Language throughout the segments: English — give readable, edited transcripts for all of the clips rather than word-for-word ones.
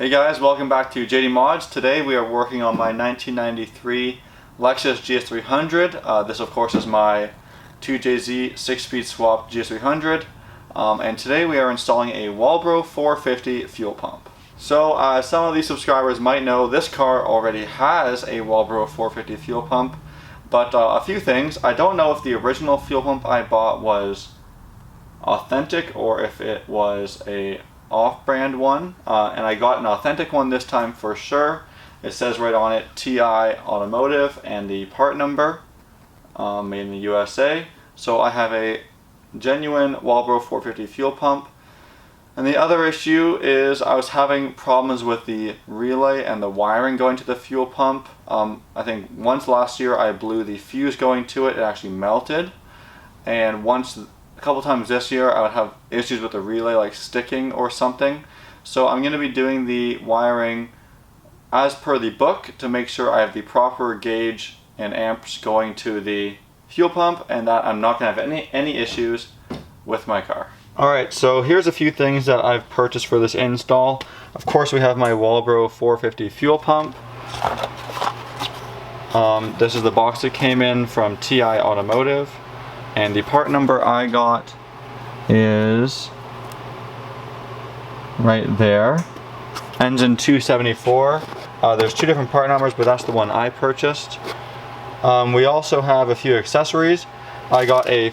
Hey guys, welcome back to JD Mods. Today we are working on my 1993 Lexus GS300. This of course is my 2JZ 6-speed swap GS300. And today we are installing a Walbro 450 fuel pump. So as some of these subscribers might know, this car already has a Walbro 450 fuel pump. But a few things, I don't know if the original fuel pump I bought was authentic or if it was a off-brand one, and I got an authentic one this time for sure. It says right on it TI Automotive and the part number, made in the USA. So I have a genuine Walbro 450 fuel pump. And the other issue is I was having problems with the relay and the wiring going to the fuel pump. I think once last year I blew the fuse going to it, it actually melted. And a couple times this year I would have issues with the relay like sticking or something. So I'm going to be doing the wiring as per the book to make sure I have the proper gauge and amps going to the fuel pump and that I'm not going to have any issues with my car. Alright, so here's a few things that I've purchased for this install. Of course we have my Walbro 450 fuel pump. This is the box that came in from TI Automotive. And the part number I got is right there. Engine 274. There's two different part numbers, but that's the one I purchased. We also have a few accessories. I got a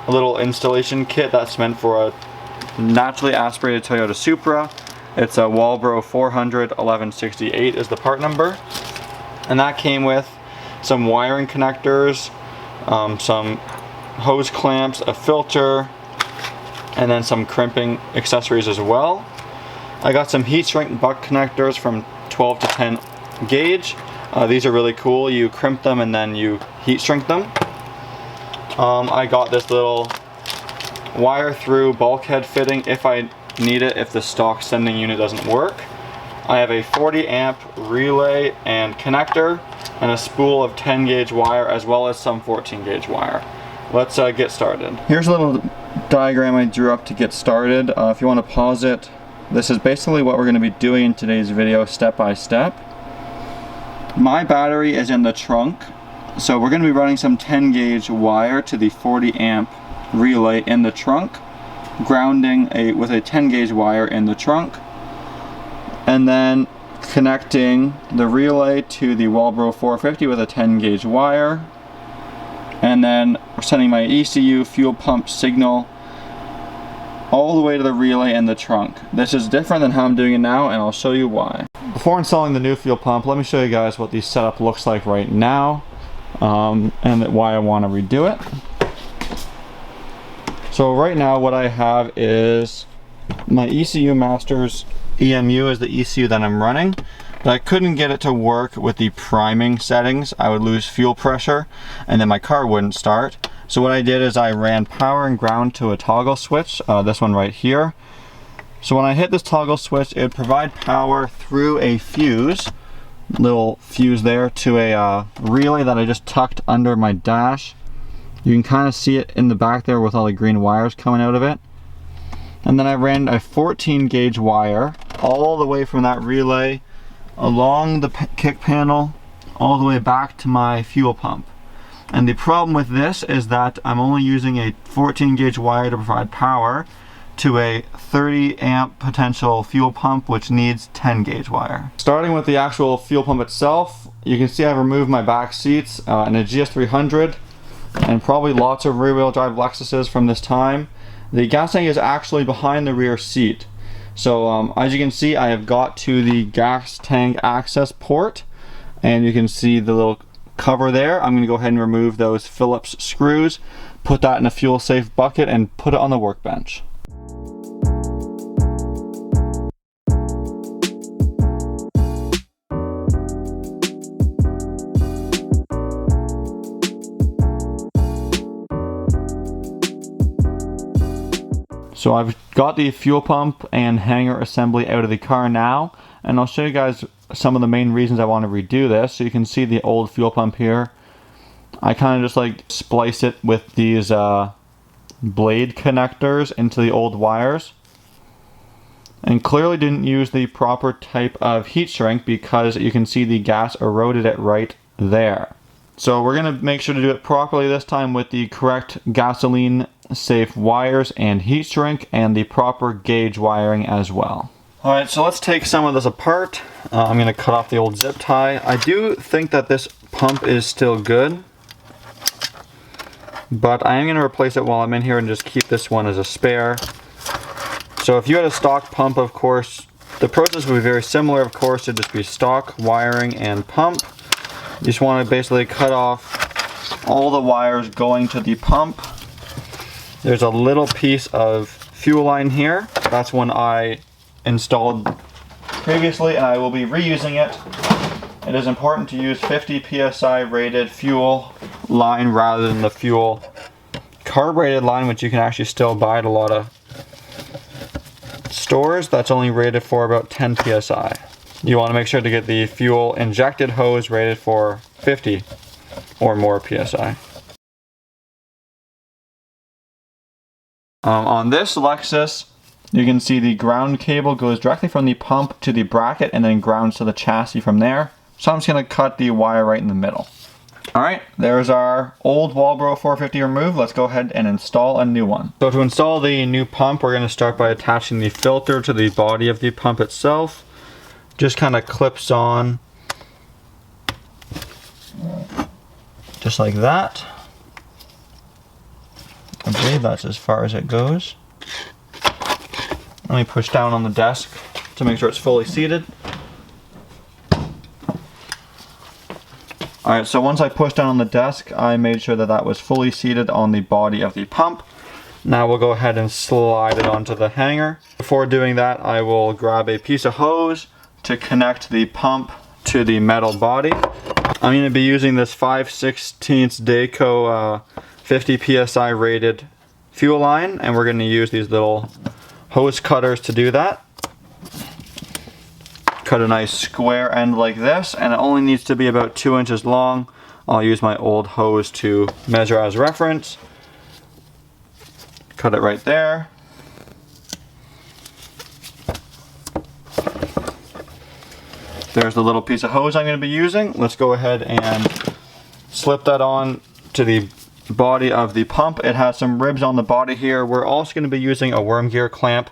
little installation kit that's meant for a naturally aspirated Toyota Supra. It's a Walbro 400 1168 is the part number. And that came with some wiring connectors, some hose clamps, a filter, and then some crimping accessories as well. I got some heat shrink butt connectors from 12 to 10 gauge. These are really cool. You crimp them and then you heat shrink them. I got this little wire through bulkhead fitting if I need it, if the stock sending unit doesn't work. I have a 40 amp relay and connector and a spool of 10 gauge wire as well as some 14 gauge wire. Let's get started. Here's a little diagram I drew up to get started. If you want to pause it, this is basically what we're going to be doing in today's video step by step. My battery is in the trunk, so we're going to be running some 10 gauge wire to the 40 amp relay in the trunk, grounding with a 10 gauge wire in the trunk, and then connecting the relay to the Walbro 450 with a 10 gauge wire, and then we're sending my ECU fuel pump signal all the way to the relay in the trunk. This is different than how I'm doing it now, and I'll show you why. Before installing the new fuel pump, let me show you guys what the setup looks like right now, and why I want to redo it. So right now what I have is my ECU Masters EMU is the ECU that I'm running, but I couldn't get it to work with the priming settings. I would lose fuel pressure and then my car wouldn't start. So what I did is I ran power and ground to a toggle switch, this one right here. So when I hit this toggle switch, it would provide power through a fuse, little fuse there, to a relay that I just tucked under my dash. You can kind of see it in the back there with all the green wires coming out of it. And then I ran a 14 gauge wire all the way from that relay along the kick panel all the way back to my fuel pump. And the problem with this is that I'm only using a 14 gauge wire to provide power to a 30 amp potential fuel pump, which needs 10 gauge wire. Starting with the actual fuel pump itself, you can see I've removed my back seats in a GS300 and probably lots of rear wheel drive Lexuses from this time. The gas tank is actually behind the rear seat. So as you can see, I have got to the gas tank access port, and you can see the little cover there. I'm going to go ahead and remove those Phillips screws, put that in a fuel safe bucket, and put it on the workbench. So I've got the fuel pump and hanger assembly out of the car now, and I'll show you guys some of the main reasons I want to redo this. So you can see the old fuel pump here. I kind of just like splice it with these blade connectors into the old wires. and clearly didn't use the proper type of heat shrink because you can see the gas eroded it right there. So we're going to make sure to do it properly this time with the correct gasoline safe wires and heat shrink and the proper gauge wiring as well. Alright, so let's take some of this apart. I'm going to cut off the old zip tie. I do think that this pump is still good, but I am going to replace it while I'm in here and just keep this one as a spare. So if you had a stock pump, of course, the process would be very similar. Of course, it'd just be stock, wiring, and pump. You just want to basically cut off all the wires going to the pump. There's a little piece of fuel line here. That's one I installed previously, and I will be reusing it. It is important to use 50 psi rated fuel line rather than the fuel carb rated line, which you can actually still buy at a lot of stores. That's only rated for about 10 psi. You want to make sure to get the fuel injected hose rated for 50 or more psi. On this Lexus, you can see the ground cable goes directly from the pump to the bracket and then grounds to the chassis from there. So I'm just going to cut the wire right in the middle. Alright, there's our old Walbro 450 removed. Let's go ahead and install a new one. So to install the new pump, we're going to start by attaching the filter to the body of the pump itself. Just kind of clips on just like that. I believe that's as far as it goes. Let me push down on the desk to make sure it's fully seated. Alright, so once I pushed down on the desk, I made sure that that was fully seated on the body of the pump. Now we'll go ahead and slide it onto the hanger. Before doing that, I will grab a piece of hose to connect the pump to the metal body. I'm going to be using this 5/16 Daco 50 psi rated fuel line, and we're going to use these little hose cutters to do that. Cut a nice square end like this, and it only needs to be about 2 inches long. I'll use my old hose to measure as reference. Cut it right there. There's the little piece of hose I'm going to be using. Let's go ahead and slip that on to the body of the pump. It has some ribs on the body here. We're also going to be using a worm gear clamp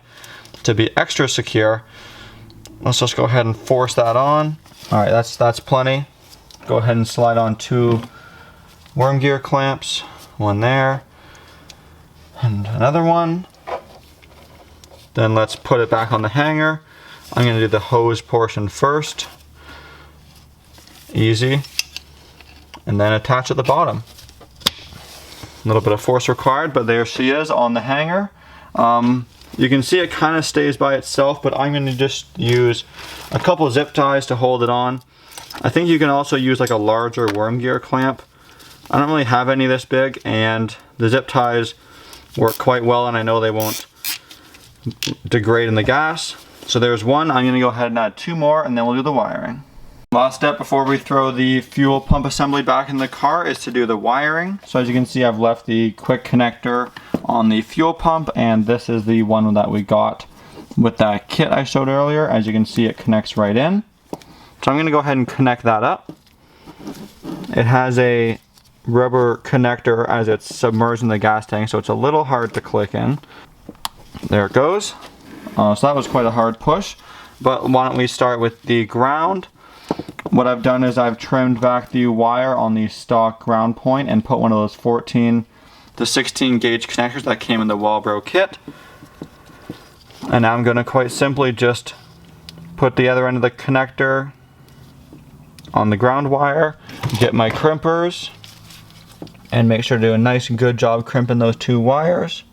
to be extra secure. Let's just go ahead and force that on. Alright, that's plenty. Go ahead and slide on 2 worm gear clamps. One there. And another one. Then let's put it back on the hanger. I'm going to do the hose portion first. Easy. And then attach at the bottom. A little bit of force required, but there she is on the hanger. You can see it kind of stays by itself, but I'm going to just use a couple zip ties to hold it on. I think you can also use like a larger worm gear clamp. I don't really have any this big, and the zip ties work quite well, and I know they won't degrade in the gas. So there's one. I'm going to go ahead and add 2 more, and then we'll do the wiring. Last step before we throw the fuel pump assembly back in the car is to do the wiring. So as you can see, I've left the quick connector on the fuel pump, and this is the one that we got with that kit I showed earlier. As you can see, it connects right in. So I'm going to go ahead and connect that up. It has a rubber connector as it's submerged in the gas tank, so it's a little hard to click in. There it goes. So that was quite a hard push, but why don't we start with the ground. What I've done is I've trimmed back the wire on the stock ground point and put one of those 14 to 16 gauge connectors that came in the Walbro kit. And now I'm going to quite simply just put the other end of the connector on the ground wire, get my crimpers, and make sure to do a nice good job crimping those 2 wires.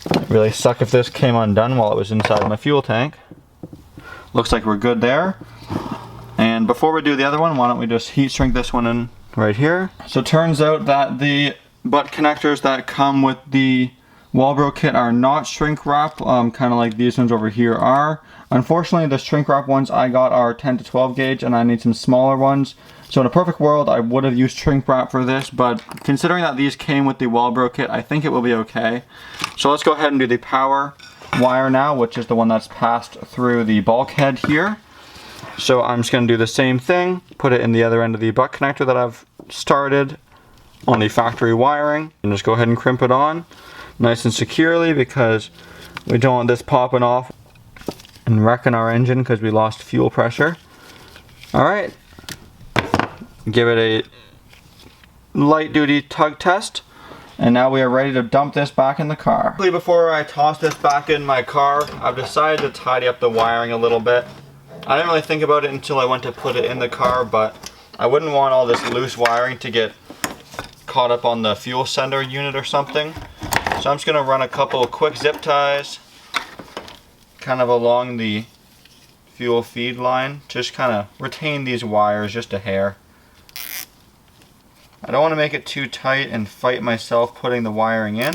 It'd really suck if this came undone while it was inside my fuel tank. Looks like we're good there. And before we do the other one, why don't we just heat shrink this one in right here. So it turns out that the butt connectors that come with the Walbro kit are not shrink wrap, kind of like these ones over here are. Unfortunately, the shrink wrap ones I got are 10 to 12 gauge, and I need some smaller ones. So in a perfect world, I would have used shrink wrap for this, but considering that these came with the Walbro kit, I think it will be okay. So let's go ahead and do the power wire now, which is the one that's passed through the bulkhead here. So I'm just going to do the same thing, put it in the other end of the butt connector that I've started on the factory wiring, and just go ahead and crimp it on nice and securely, because we don't want this popping off and wrecking our engine because we lost fuel pressure. Alright. Give it a light duty tug test, and now we are ready to dump this back in the car. Before I toss this back in my car, I've decided to tidy up the wiring a little bit. I didn't really think about it until I went to put it in the car, but I wouldn't want all this loose wiring to get caught up on the fuel sender unit or something. So I'm just going to run a couple of quick zip ties kind of along the fuel feed line, just kind of retain these wires just a hair. I don't want to make it too tight and fight myself putting the wiring in,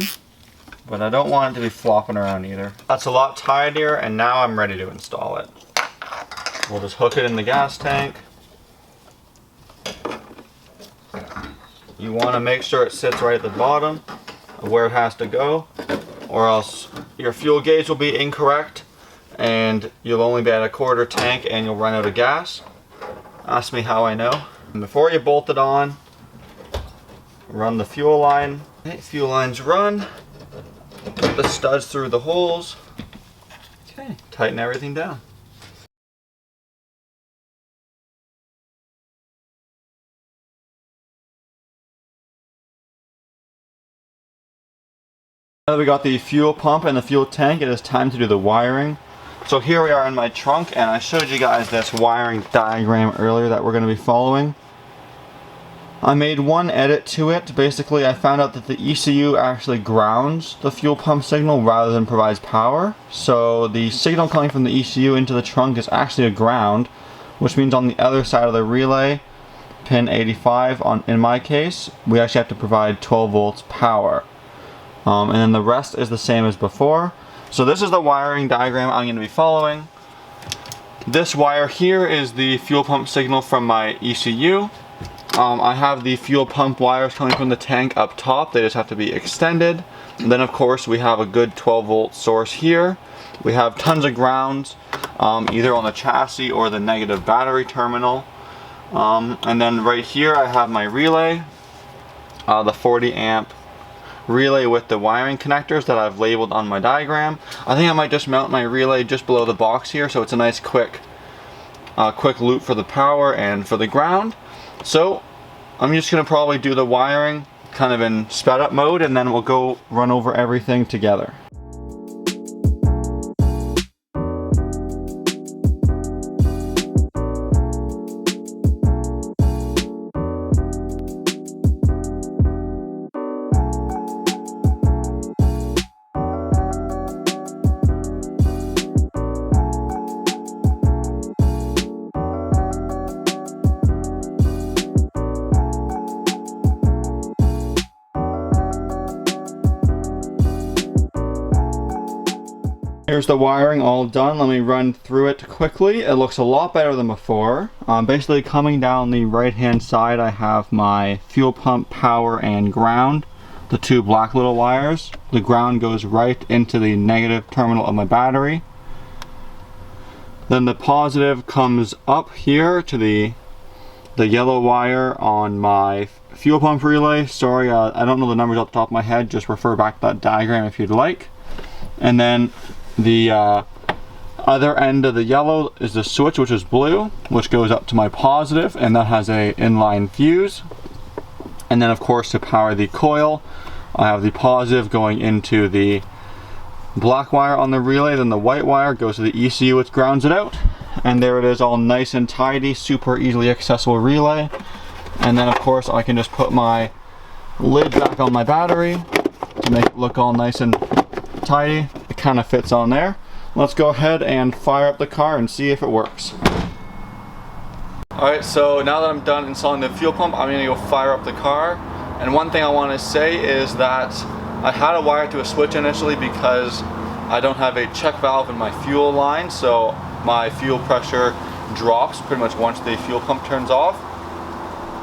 but I don't want it to be flopping around either. That's a lot tidier, and now I'm ready to install it. We'll just hook it in the gas tank. You want to make sure it sits right at the bottom of where it has to go, or else your fuel gauge will be incorrect and you'll only be at a quarter tank and you'll run out of gas. Ask me how I know. And before you bolt it on, run the fuel line. Okay, fuel line's run. Put the studs through the holes. Okay, tighten everything down. Now that we got the fuel pump and the fuel tank, it is time to do the wiring. So here we are in my trunk, and I showed you guys this wiring diagram earlier that we're going to be following. I made one edit to it. Basically, I found out that the ECU actually grounds the fuel pump signal rather than provides power. So the signal coming from the ECU into the trunk is actually a ground, which means on the other side of the relay, pin 85 in my case, we actually have to provide 12 volts power. And then the rest is the same as before. So this is the wiring diagram I'm going to be following. This wire here is the fuel pump signal from my ECU. I have the fuel pump wires coming from the tank up top. They just have to be extended. And then of course we have a good 12 volt source here. We have tons of grounds, either on the chassis or the negative battery terminal. And then right here I have my relay, the 40 amp relay with the wiring connectors that I've labeled on my diagram. I think I might just mount my relay just below the box here, so it's a nice quick loop for the power and for the ground. So I'm just going to probably do the wiring kind of in sped up mode, and then we'll go run over everything together. Here's the wiring all done. Let me run through it quickly. It looks a lot better than before. Basically coming down the right hand side, I have my fuel pump, power, and ground, the two black little wires. The ground goes right into the negative terminal of my battery. Then the positive comes up here to the yellow wire on my fuel pump relay. Sorry, I don't know the numbers off the top of my head. Just refer back to that diagram if you'd like. And then the other end of the yellow is the switch, which is blue, which goes up to my positive, and that has a inline fuse. And then of course to power the coil, I have the positive going into the black wire on the relay, then the white wire goes to the ECU, which grounds it out. And there it is, all nice and tidy, super easily accessible relay. And then of course I can just put my lid back on my battery to make it look all nice and tidy. It kind of fits on there. Let's go ahead and fire up the car and see if it works. Alright, so now that I'm done installing the fuel pump, I'm going to go fire up the car. And one thing I want to say is that I had to wire to a switch initially because I don't have a check valve in my fuel line, so my fuel pressure drops pretty much once the fuel pump turns off.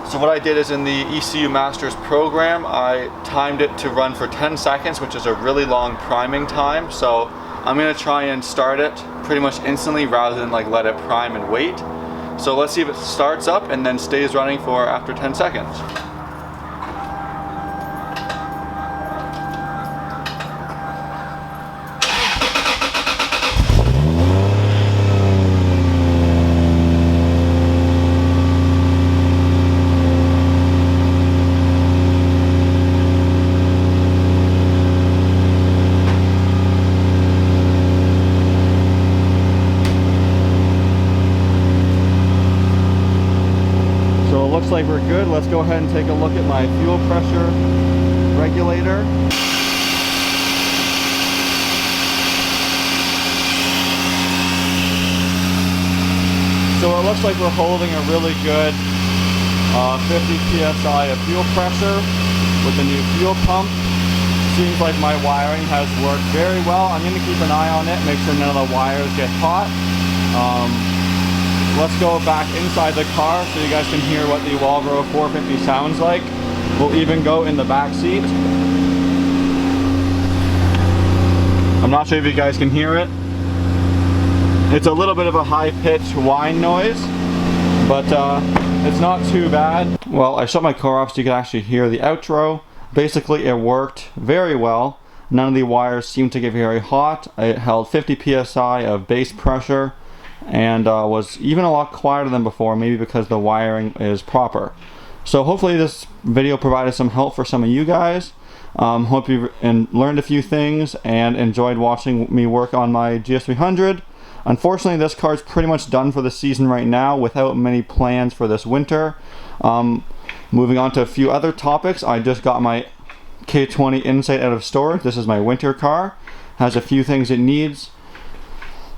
So what I did is in the ECU Masters program, I timed it to run for 10 seconds, which is a really long priming time. So I'm gonna try and start it pretty much instantly rather than like let it prime and wait. So let's see if it starts up and then stays running for after 10 seconds. Looks like we're good. Let's go ahead and take a look at my fuel pressure regulator. So it looks like we're holding a really good 50 psi of fuel pressure with the new fuel pump. Seems like my wiring has worked very well. I'm going to keep an eye on it, make sure none of the wires get hot. Let's go back inside the car so you guys can hear what the Walbro 450 sounds like. We'll even go in the back seat. I'm not sure if you guys can hear it. It's a little bit of a high-pitched whine noise, but it's not too bad. Well, I shut my car off so you can actually hear the outro. Basically, it worked very well. None of the wires seemed to get very hot. It held 50 psi of base pressure, and was even a lot quieter than before, maybe because the wiring is proper. So hopefully this video provided some help for some of you guys. Hope you learned a few things and enjoyed watching me work on my GS300. Unfortunately, this car is pretty much done for the season right now without many plans for this winter. Moving on to a few other topics, I just got my K20 Insight out of storage. This is my winter car. Has a few things it needs.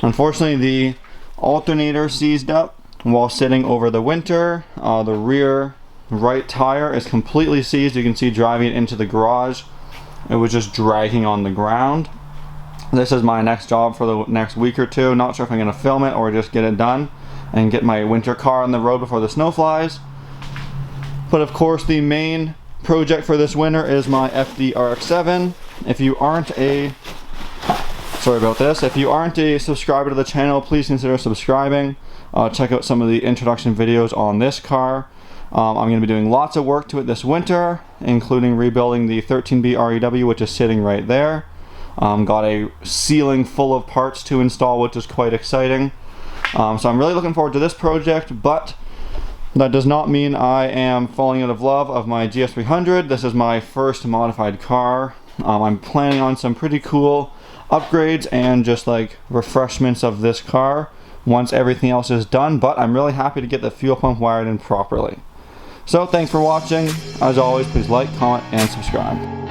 Unfortunately, the alternator seized up while sitting over the winter. The rear right tire is completely seized. You can see driving it into the garage, it was just dragging on the ground. This is my next job for the next week or two. Not sure if I'm going to film it or just get it done and get my winter car on the road before the snow flies. But of course, the main project for this winter is my FD RX-7. If you aren't a If you aren't a subscriber to the channel, please consider subscribing. Check out some of the introduction videos on this car. I'm going to be doing lots of work to it this winter, including rebuilding the 13B REW, which is sitting right there. Got a ceiling full of parts to install, which is quite exciting. So I'm really looking forward to this project, but that does not mean I am falling out of love of my GS300. This is my first modified car. I'm planning on some pretty cool upgrades and just like refreshments of this car once everything else is done, but I'm really happy to get the fuel pump wired in properly. So thanks for watching. As always, please like, comment, and subscribe.